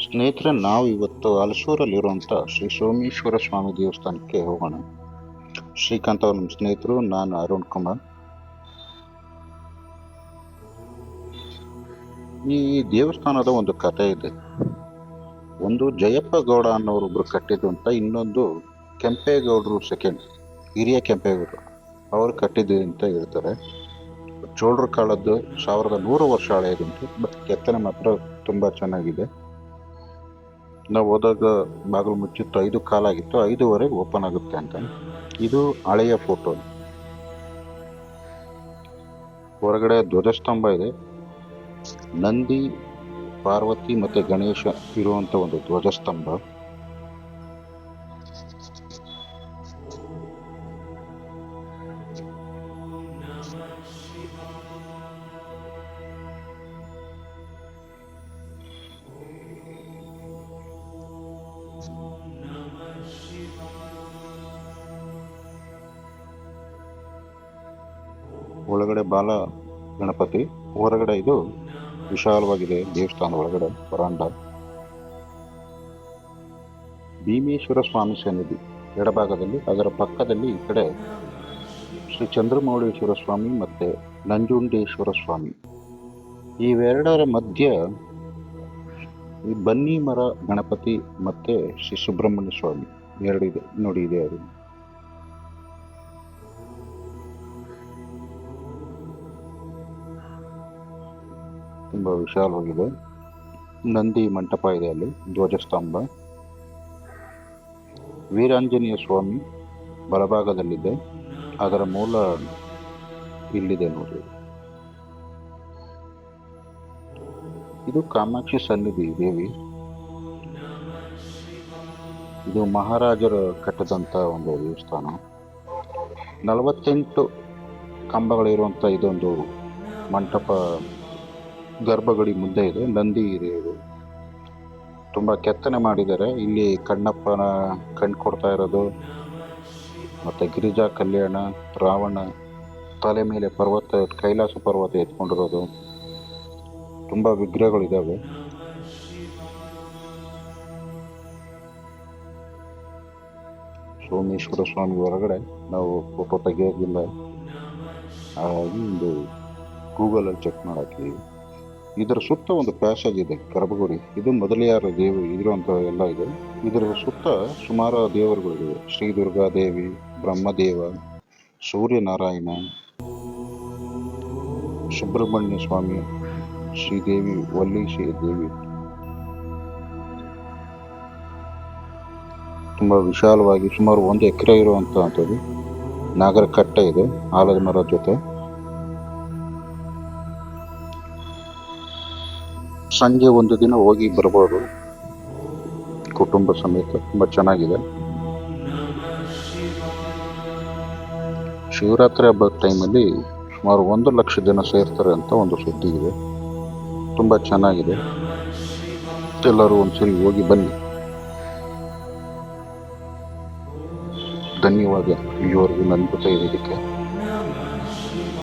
ಸ್ನೇಹಿತರೆ, ನಾವು ಇವತ್ತು ಹಲಸೂರಲ್ಲಿರುವಂಥ ಶ್ರೀ ಸೋಮೇಶ್ವರ ಸ್ವಾಮಿ ದೇವಸ್ಥಾನಕ್ಕೆ ಹೋಗೋಣ. ಶ್ರೀಕಾಂತ್ ಅವ್ರ ನಮ್ಮ ಸ್ನೇಹಿತರು, ನಾನು ಅರುಣ್ ಕುಮಾರ್. ಈ ದೇವಸ್ಥಾನದ ಒಂದು ಕಥೆ ಇದೆ. ಒಂದು ಜಯಪ್ಪ ಗೌಡ ಅನ್ನೋರೊಬ್ರು ಕಟ್ಟಿದ್ದು ಅಂತ, ಇನ್ನೊಂದು ಕೆಂಪೇಗೌಡರು ಸೆಕೆಂಡ್, ಹಿರಿಯ ಕೆಂಪೇಗೌಡರು ಅವರು ಕಟ್ಟಿದ್ದು ಅಂತ ಹೇಳ್ತಾರೆ. ಚೋಳರ ಕಾಲದ್ದು 1100 ವರ್ಷ ಹಳೆಯದಂತೆ. ಬಟ್ ಕೆತ್ತನೆ ಮಾತ್ರ ತುಂಬಾ ಚೆನ್ನಾಗಿದೆ. ನಾವು ಹೋದಾಗ ಬಾಗಿಲು ಮುಚ್ಚಿತ್ತು, 5 ಕಾಲಾಗಿತ್ತು, 5ವರೆಗೆ ಓಪನ್ ಆಗುತ್ತೆ ಅಂತ. ಇದು ಹಳೆಯ ಫೋಟೋ. ಹೊರಗಡೆ ಧ್ವಜಸ್ತಂಭ ಇದೆ, ನಂದಿ, ಪಾರ್ವತಿ ಮತ್ತೆ ಗಣೇಶ ಇರುವಂತ ಒಂದು ಧ್ವಜಸ್ತಂಭ. ಒಳಗಡೆ ಬಾಲ ಗಣಪತಿ, ಹೊರಗಡೆ ಇದು ವಿಶಾಲವಾಗಿದೆ. ದೇವಸ್ಥಾನ ಒಳಗಡೆ ವರಾಂಡ. ಭೀಮೇಶ್ವರ ಸ್ವಾಮಿ ಸನ್ನಿಧಿ ಎಡಭಾಗದಲ್ಲಿ, ಅದರ ಪಕ್ಕದಲ್ಲಿ ಈ ಕಡೆ ಶ್ರೀ ಚಂದ್ರಮೌಳೇಶ್ವರ ಸ್ವಾಮಿ ಮತ್ತೆ ನಂಜುಂಡೇಶ್ವರ ಸ್ವಾಮಿ. ಇವೆರಡರ ಮಧ್ಯ ಈ ಬನ್ನಿ ಮರ ಗಣಪತಿ ಮತ್ತೆ ಶ್ರೀ ಸುಬ್ರಹ್ಮಣ್ಯ ಸ್ವಾಮಿ ಎರಡಿದೆ ನೋಡಿ, ಇದೆ ಅದು. ತುಂಬಾ ವಿಶಾಲವಾಗಿದೆ. ನಂದಿ ಮಂಟಪ ಇದೆ, ಅಲ್ಲಿ ಧ್ವಜಸ್ತಂಭ. ವೀರಾಂಜನೇಯ ಸ್ವಾಮಿ ಬಲಭಾಗದಲ್ಲಿದೆ, ಅದರ ಮೂಲ ಇಲ್ಲಿದೆ ನೋಡಿ. ಇದು ಕಾಮಾಕ್ಷಿ ಸನ್ನಿಧಿ ದೇವಿ. ಇದು ಮಹಾರಾಜರು ಕಟ್ಟದಂತ ಒಂದು ದೇವಸ್ಥಾನ. 48 ಕಂಬಗಳಿರುವಂತ ಇದೊಂದು ಮಂಟಪ ಗರ್ಭಗುಡಿ ಮುಂದೆ ಇದೆ. ನಂದಿ ಇದೆ, ಇದು ತುಂಬಾ ಕೆತ್ತನೆ ಮಾಡಿದ್ದಾರೆ. ಇಲ್ಲಿ ಕಣ್ಣಪ್ಪನ ಕಣ್ ಕೊಡ್ತಾ ಇರೋದು, ಮತ್ತೆ ಗಿರಿಜಾ ಕಲ್ಯಾಣ, ರಾವಣ ತಲೆ ಮೇಲೆ ಪರ್ವತ, ಕೈಲಾಸ ಪರ್ವತ ಎತ್ಕೊಂಡಿರೋದು, ತುಂಬಾ ವಿಗ್ರಹಗಳಿದಾವೆ. ಸೋಮೇಶ್ವರ ಸ್ವಾಮಿ ಹೊರಗಡೆ ನಾವು ಫೋಟೋ ತೆಗೆಯೋದಿಲ್ಲ, ಒಂದು ಗೂಗಲಲ್ಲಿ ಚೆಕ್ ಮಾಡಕ್ಕೆ. ಇದರ ಸುತ್ತ ಒಂದು ಪ್ಯಾಸೇಜ್ ಇದೆ, ಗರ್ಭಗುಡಿ. ಇದು ಮೊದಲಿಯಾರ ದೇವಿ ಇರುವಂತ ಎಲ್ಲ ಇದೆ. ಇದರ ಸುತ್ತ ಸುಮಾರು ದೇವರುಗಳಿವೆ. ಶ್ರೀ ದುರ್ಗಾದೇವಿ, ಬ್ರಹ್ಮದೇವ, ಸೂರ್ಯನಾರಾಯಣ, ಸುಬ್ರಹ್ಮಣ್ಯ ಸ್ವಾಮಿ, ಶ್ರೀದೇವಿ, ವಲ್ಲಿ ಶ್ರೀದೇವಿ. ತುಂಬಾ ವಿಶಾಲವಾಗಿ ಸುಮಾರು 1 ಎಕರೆ ಇರುವಂತಹದ್ದು. ನಾಗರ ಕಟ್ಟೆ ಇದೆ ಆಲದ ಮರದ ಜೊತೆ. ಸಂಜೆ ಒಂದು ದಿನ ಹೋಗಿ ಬರ್ಬೋದು ಕುಟುಂಬ ಸಮೇತ. ತುಂಬಾ ಚೆನ್ನಾಗಿದೆ. ಶಿವರಾತ್ರಿ ಹಬ್ಬದ ಟೈಮಲ್ಲಿ ಸುಮಾರು 1 ಲಕ್ಷ ಜನ ಸೇರ್ತಾರೆ ಅಂತ ಒಂದು ಸುದ್ದಿ ಇದೆ. ತುಂಬಾ ಚೆನ್ನಾಗಿದೆ, ಎಲ್ಲರೂ ಒಂದ್ಸರಿ ಹೋಗಿ ಬನ್ನಿ. ಧನ್ಯವಾದ ಇಲ್ಲಿವರೆಗೂ ನನ್ನ ಜೊತೆ ಇರೋದಕ್ಕೆ.